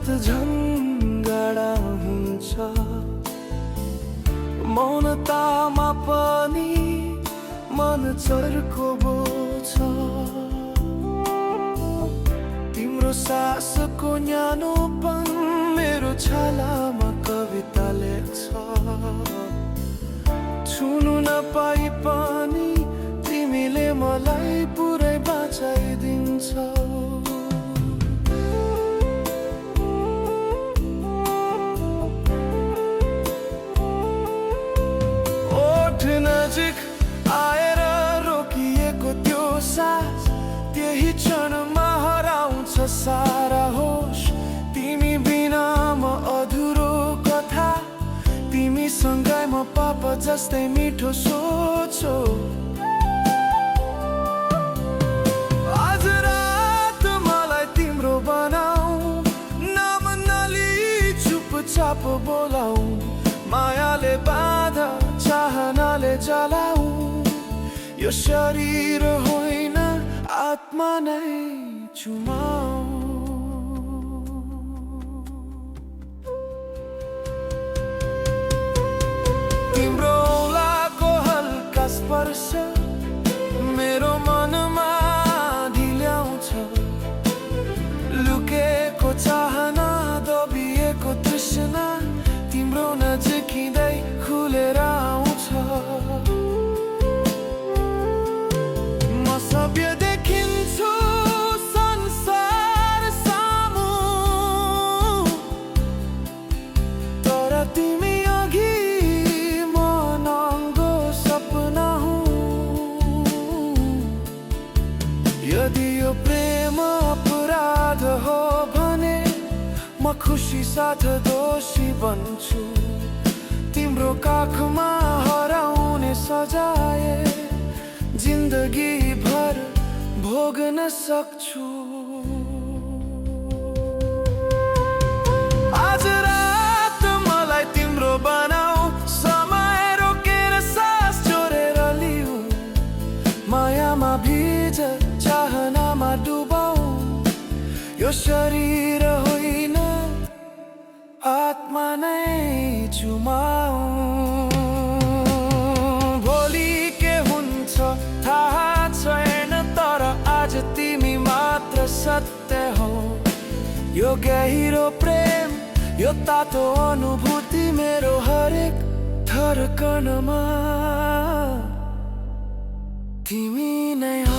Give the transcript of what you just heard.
रात झन् गाढा हुन्छ, मौनतामा पनि मन चर्को बोल्छ। तिम्रो सासको न्यानोपन मेरो छालामा कविता लेख्छ। छुनु नपाई पनि तिमीले मलाई पुरै बाँचाइदिन्छौ। ओठ नजिक आएर रोकिएको त्यो सास, त्यही क्षणमा हराउँछ सारा होश। तिमी बिना म अधुरो कथा, तिमीसँगै म पापा जस्तै मिठो सोचो। आज रात मलाई तिम्रो बनाऊ, नाम नली चुपचाप बोलाऊ। मायाले बाधा, चाहनाले जलाऊ। यो शरीर होइन आत्मा नै चुमाऊ। तिम्रो औँलाको हल्का स्पर्श मेरो मनमा ढिल्याउँछ। लुकेको चाहना, दबिएको तृष्णा तिम्रो नजिकिँदै खुलेर आउँछ। म सभ्य देखिन्छु संसार सामु, तर तिमी अघि म नङ्गो सपना हुँ। यदि यो प्रेम अपराध हो भने म खुसी साथ दोषी बन्छु। तिम्रो काखमा हराउने सजाय जिन्दगी भर भोग्न सक्छु। आज रात मलाई तिम्रो बनाऊ, समय रोकेर सास जोडेर लिऊ। मायामा भिज, चाहनामा डुबाऊ। यो शरीर होइन आत्मा नै चुमाऊ। भोलि के हुन्छ थाहा छैन, तर आज तिमी मात्र सत्य हो। यो गहिरो प्रेम, यो तातो अनुभूति मेरो हरेक धड्कनमा तिमी नै हो।